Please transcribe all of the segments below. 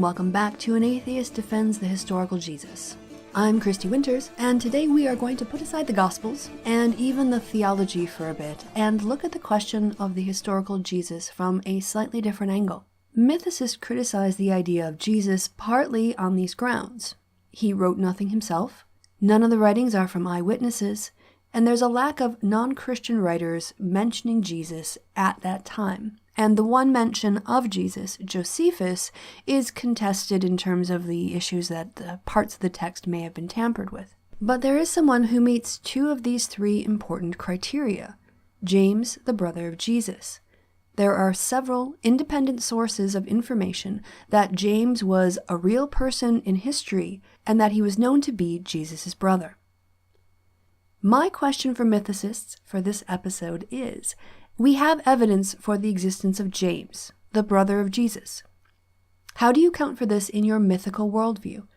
welcome back to An Atheist Defends the Historical Jesus. I'm Christy Winters, and today we are going to put aside the Gospels, and even the theology for a bit, and look at the question of the historical Jesus from a slightly different angle. Mythicists criticize the idea of Jesus partly on these grounds. He wrote nothing himself, none of the writings are from eyewitnesses, and there's a lack of non-Christian writers mentioning Jesus at that time. And the one mention of Jesus, Josephus, is contested in terms of the issues that parts of the text may have been tampered with. But there is someone who meets two of these three important criteria: James, the brother of Jesus. There are several independent sources of information that James was a real person in history and that he was known to be Jesus' brother. My question for mythicists for this episode is, we have evidence for the existence of James, the brother of Jesus. How do you account for this in your mythical worldview?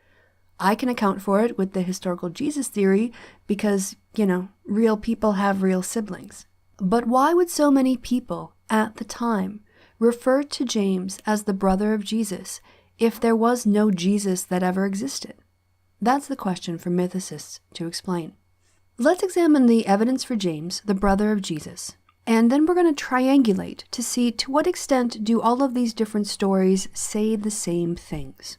I can account for it with the historical Jesus theory because, real people have real siblings. But why would so many people at the time refer to James as the brother of Jesus if there was no Jesus that ever existed? That's the question for mythicists to explain. Let's examine the evidence for James, the brother of Jesus. And then we're going to triangulate to see to what extent do all of these different stories say the same things.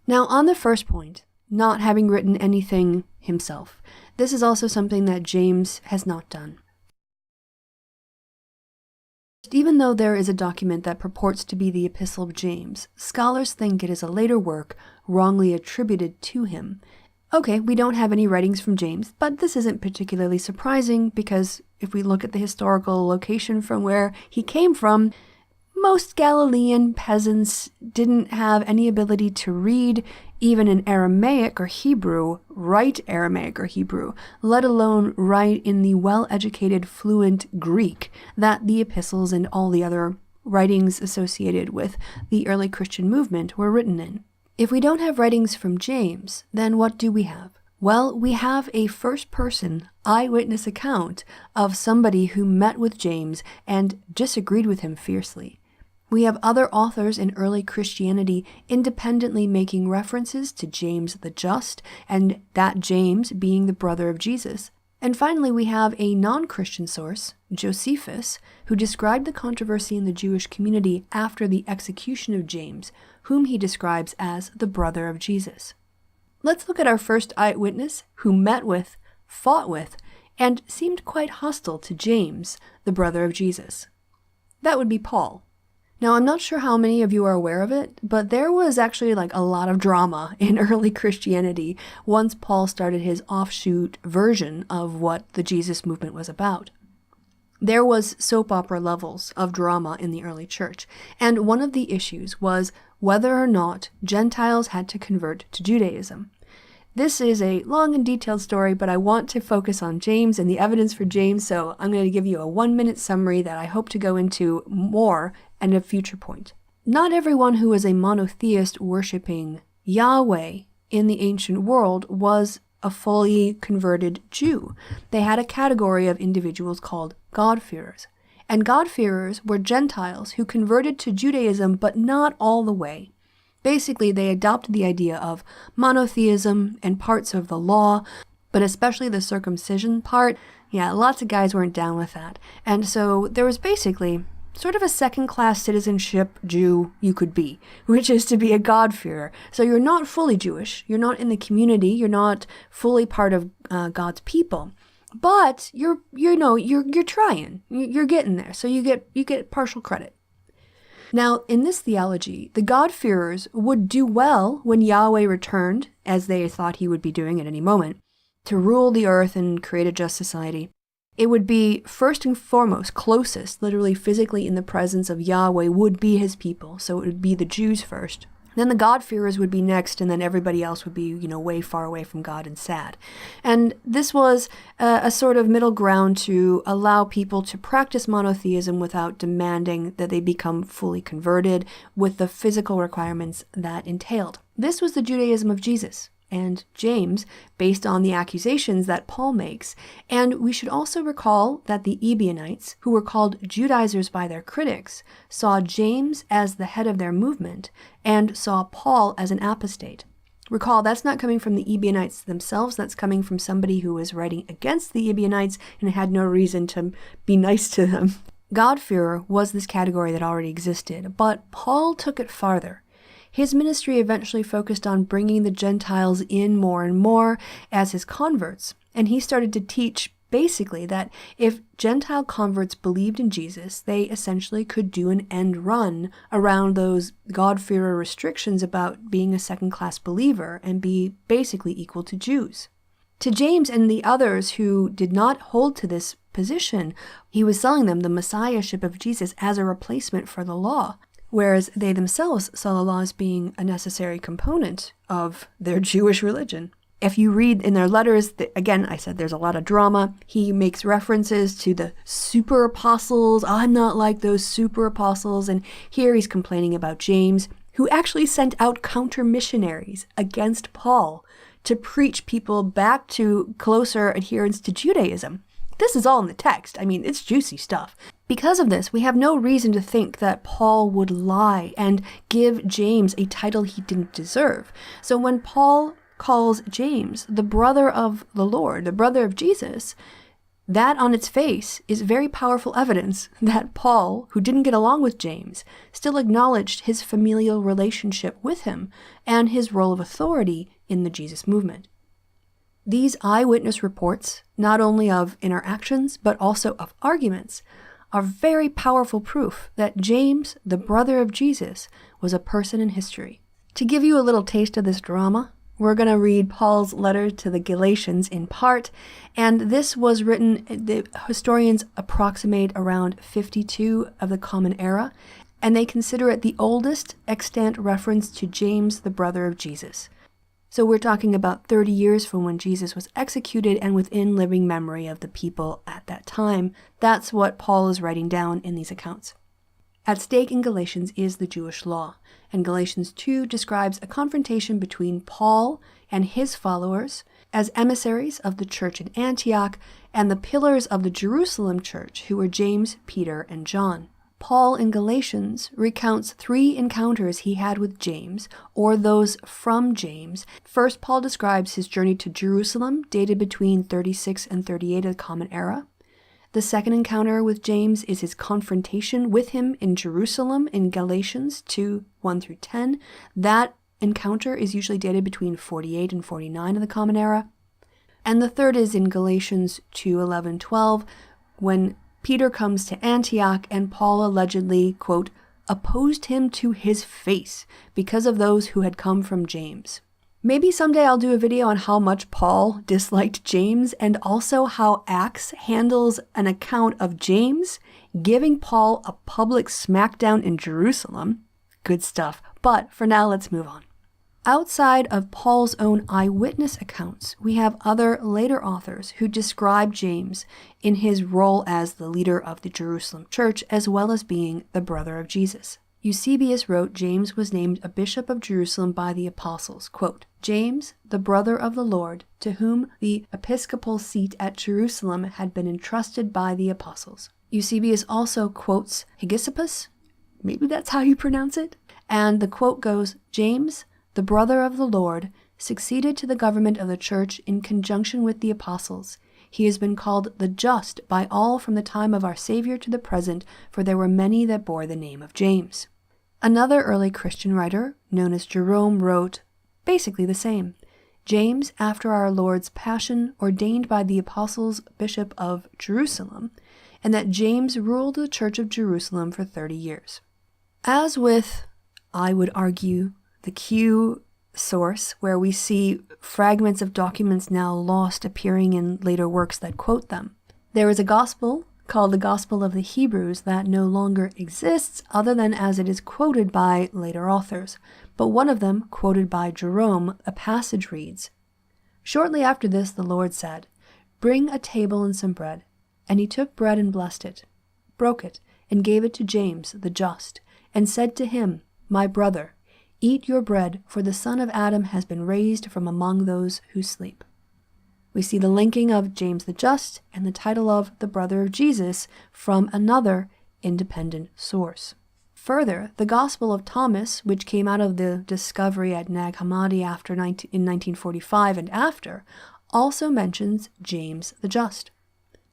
Now, on the first point, not having written anything himself, this is also something that James has not done. Even though there is a document that purports to be the Epistle of James, scholars think it is a later work wrongly attributed to him. Okay, we don't have any writings from James, but this isn't particularly surprising because if we look at the historical location from where he came from, most Galilean peasants didn't have any ability to read even in Aramaic or Hebrew, write Aramaic or Hebrew, let alone write in the well-educated, fluent Greek that the epistles and all the other writings associated with the early Christian movement were written in. If we don't have writings from James, then what do we have? Well, we have a first-person eyewitness account of somebody who met with James and disagreed with him fiercely. We have other authors in early Christianity independently making references to James the Just, and that James being the brother of Jesus. And finally, we have a non-Christian source, Josephus, who described the controversy in the Jewish community after the execution of James, whom he describes as the brother of Jesus. Let's look at our first eyewitness who met with, fought with, and seemed quite hostile to James, the brother of Jesus. That would be Paul. Now, I'm not sure how many of you are aware of it, but there was actually a lot of drama in early Christianity once Paul started his offshoot version of what the Jesus movement was about. There was soap opera levels of drama in the early church, and one of the issues was whether or not Gentiles had to convert to Judaism. This is a long and detailed story, but I want to focus on James and the evidence for James, so I'm going to give you a 1-minute summary that I hope to go into more at a future point. Not everyone who was a monotheist worshipping Yahweh in the ancient world was a fully converted Jew. They had a category of individuals called God-fearers. And God-fearers were Gentiles who converted to Judaism, but not all the way. Basically, they adopted the idea of monotheism and parts of the law, but especially the circumcision part. Yeah, lots of guys weren't down with that. And so there was basically sort of a second-class citizenship Jew you could be, which is to be a God-fearer. So you're not fully Jewish, you're not in the community, you're not fully part of God's people, but you're trying, you're getting there, so you get partial credit. Now, in this theology, the God-fearers would do well when Yahweh returned, as they thought he would be doing at any moment, to rule the earth and create a just society. It would be first and foremost, closest, literally physically in the presence of Yahweh would be his people, so it would be the Jews first. Then the God-fearers would be next, and then everybody else would be, way far away from God and sad. And this was a sort of middle ground to allow people to practice monotheism without demanding that they become fully converted with the physical requirements that entailed. This was the Judaism of Jesus. and James based on the accusations that Paul makes. And we should also recall that the Ebionites, who were called Judaizers by their critics, saw James as the head of their movement and saw Paul as an apostate. Recall, that's not coming from the Ebionites themselves, that's coming from somebody who was writing against the Ebionites and had no reason to be nice to them. God-fearer was this category that already existed, but Paul took it farther. His ministry eventually focused on bringing the Gentiles in more and more as his converts, and he started to teach basically that if Gentile converts believed in Jesus, they essentially could do an end run around those God-fearer restrictions about being a second-class believer and be basically equal to Jews. To James and the others who did not hold to this position, he was selling them the messiahship of Jesus as a replacement for the law, whereas they themselves saw the law as being a necessary component of their Jewish religion. If you read in their letters, again, I said there's a lot of drama. He makes references to the super apostles. I'm not like those super apostles. And here he's complaining about James, who actually sent out counter missionaries against Paul to preach people back to closer adherence to Judaism. This is all in the text. I mean, it's juicy stuff. Because of this, we have no reason to think that Paul would lie and give James a title he didn't deserve. So when Paul calls James the brother of the Lord, the brother of Jesus, that on its face is very powerful evidence that Paul, who didn't get along with James, still acknowledged his familial relationship with him and his role of authority in the Jesus movement. These eyewitness reports, not only of interactions, but also of arguments, are very powerful proof that James, the brother of Jesus, was a person in history. To give you a little taste of this drama, we're going to read Paul's letter to the Galatians in part, and this was written, the historians approximate around 52 of the Common Era, and they consider it the oldest extant reference to James, the brother of Jesus. So we're talking about 30 years from when Jesus was executed and within living memory of the people at that time. That's what Paul is writing down in these accounts. At stake in Galatians is the Jewish law, and Galatians 2 describes a confrontation between Paul and his followers as emissaries of the church in Antioch and the pillars of the Jerusalem church, who were James, Peter, and John. Paul in Galatians recounts 3 encounters he had with James, or those from James. First, Paul describes his journey to Jerusalem, dated between 36 and 38 of the Common Era. The second encounter with James is his confrontation with him in Jerusalem in Galatians 2, 1 through 10. That encounter is usually dated between 48 and 49 of the Common Era. And the third is in Galatians 2, 11, 12, when Peter comes to Antioch and Paul allegedly, quote, opposed him to his face because of those who had come from James. Maybe someday I'll do a video on how much Paul disliked James and also how Acts handles an account of James giving Paul a public smackdown in Jerusalem. Good stuff. But for now, let's move on. Outside of Paul's own eyewitness accounts, we have other later authors who describe James in his role as the leader of the Jerusalem church, as well as being the brother of Jesus. Eusebius wrote James was named a bishop of Jerusalem by the apostles, quote, James, the brother of the Lord, to whom the episcopal seat at Jerusalem had been entrusted by the apostles. Eusebius also quotes Hegesippus, maybe that's how you pronounce it, and the quote goes, James, the brother of the Lord, succeeded to the government of the church in conjunction with the apostles. He has been called the just by all from the time of our Savior to the present, for there were many that bore the name of James. Another early Christian writer, known as Jerome, wrote basically the same. James, after our Lord's passion, ordained by the apostles bishop of Jerusalem, and that James ruled the church of Jerusalem for 30 years. As with, I would argue, the Q source, where we see fragments of documents now lost appearing in later works that quote them, there is a gospel called the Gospel of the Hebrews that no longer exists other than as it is quoted by later authors. But one of them, quoted by Jerome, a passage reads, Shortly after this the Lord said, Bring a table and some bread. And he took bread and blessed it, broke it, and gave it to James the just, and said to him, My brother, Eat your bread, for the son of Adam has been raised from among those who sleep. We see the linking of James the Just and the title of the brother of Jesus from another independent source. Further, the Gospel of Thomas, which came out of the discovery at Nag Hammadi in 1945 and after, also mentions James the Just.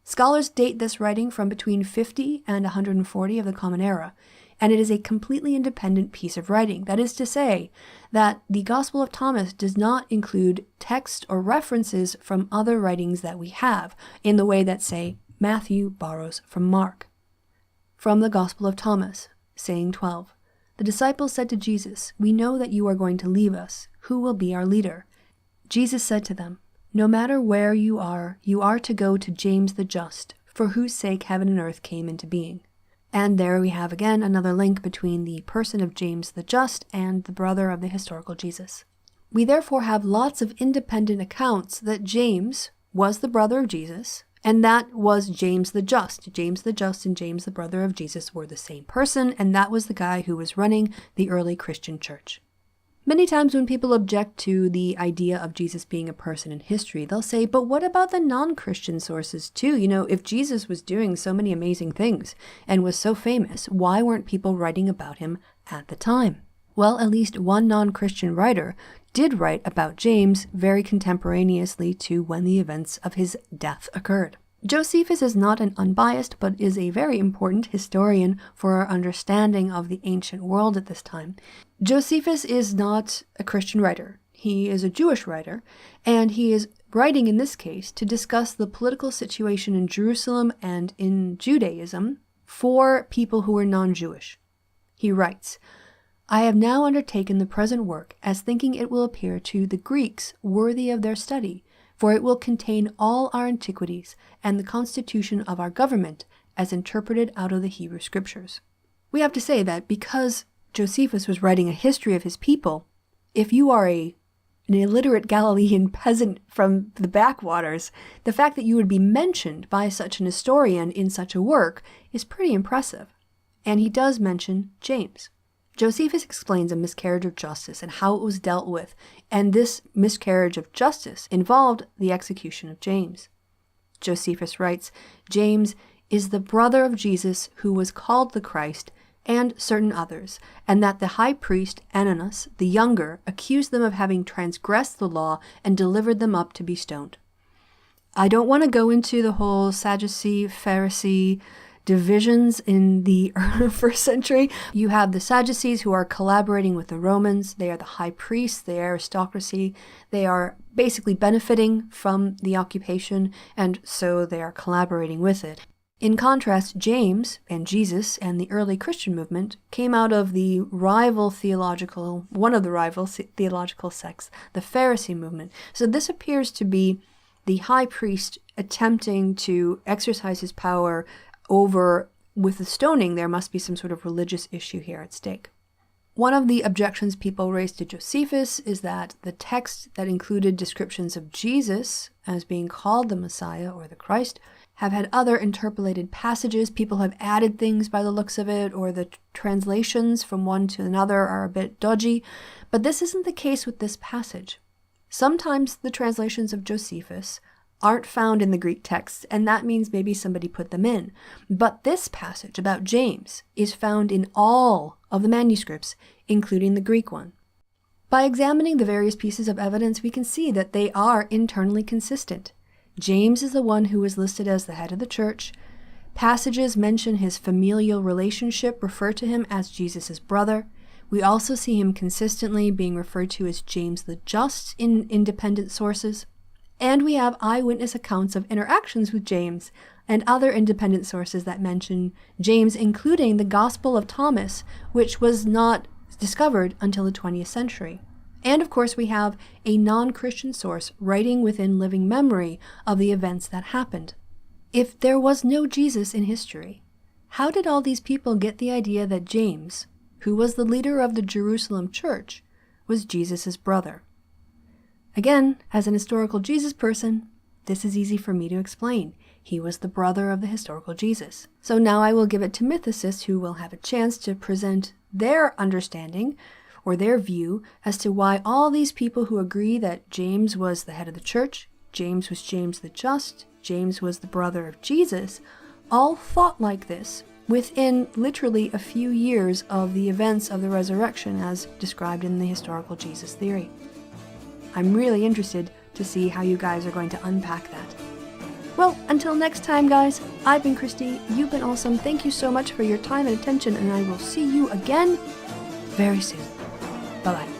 Scholars date this writing from between 50 and 140 of the Common Era, and it is a completely independent piece of writing. That is to say, that the Gospel of Thomas does not include text or references from other writings that we have, in the way that, say, Matthew borrows from Mark. From the Gospel of Thomas, saying 12, the disciples said to Jesus, "We know that you are going to leave us. Who will be our leader?" Jesus said to them, "No matter where you are to go to James the Just, for whose sake heaven and earth came into being." And there we have again another link between the person of James the Just and the brother of the historical Jesus. We therefore have lots of independent accounts that James was the brother of Jesus, and that was James the Just. James the Just and James the brother of Jesus were the same person, and that was the guy who was running the early Christian church. Many times when people object to the idea of Jesus being a person in history, they'll say, but what about the non-Christian sources too? If Jesus was doing so many amazing things and was so famous, why weren't people writing about him at the time? Well, at least one non-Christian writer did write about James very contemporaneously to when the events of his death occurred. Josephus is not an unbiased, but is a very important historian for our understanding of the ancient world at this time. Josephus is not a Christian writer. He is a Jewish writer, and he is writing in this case to discuss the political situation in Jerusalem and in Judaism for people who are non-Jewish. He writes, "I have now undertaken the present work as thinking it will appear to the Greeks worthy of their study, for it will contain all our antiquities and the constitution of our government as interpreted out of the Hebrew Scriptures." We have to say that because Josephus was writing a history of his people, if you are an illiterate Galilean peasant from the backwaters, the fact that you would be mentioned by such an historian in such a work is pretty impressive. And he does mention James. Josephus explains a miscarriage of justice and how it was dealt with, and this miscarriage of justice involved the execution of James. Josephus writes, "James is the brother of Jesus who was called the Christ, and certain others, and that the high priest Ananus, the younger, accused them of having transgressed the law and delivered them up to be stoned." I don't want to go into the whole Sadducee, Pharisee divisions in the first century. You have the Sadducees who are collaborating with the Romans. They are the high priests, the aristocracy. They are basically benefiting from the occupation, and so they are collaborating with it. In contrast, James and Jesus and the early Christian movement came out of one of the rival theological sects, the Pharisee movement. So this appears to be the high priest attempting to exercise his power over, with the stoning, there must be some sort of religious issue here at stake. One of the objections people raised to Josephus is that the text that included descriptions of Jesus as being called the Messiah or the Christ have had other interpolated passages. People have added things by the looks of it, or the translations from one to another are a bit dodgy. But this isn't the case with this passage. Sometimes the translations of Josephus aren't found in the Greek text, and that means maybe somebody put them in. But this passage about James is found in all of the manuscripts, including the Greek one. By examining the various pieces of evidence, we can see that they are internally consistent. James is the one who is listed as the head of the church. Passages mention his familial relationship, refer to him as Jesus' brother. We also see him consistently being referred to as James the Just in independent sources. And we have eyewitness accounts of interactions with James and other independent sources that mention James, including the Gospel of Thomas, which was not discovered until the 20th century. And of course, we have a non-Christian source writing within living memory of the events that happened. If there was no Jesus in history, how did all these people get the idea that James, who was the leader of the Jerusalem church, was Jesus' brother? Again, as an historical Jesus person, this is easy for me to explain. He was the brother of the historical Jesus. So now I will give it to mythicists who will have a chance to present their understanding or their view as to why all these people who agree that James was the head of the church, James was James the Just, James was the brother of Jesus, all thought like this within literally a few years of the events of the resurrection as described in the historical Jesus theory. I'm really interested to see how you guys are going to unpack that. Well, until next time, guys, I've been Christy, you've been awesome, thank you so much for your time and attention, and I will see you again very soon. Bye-bye.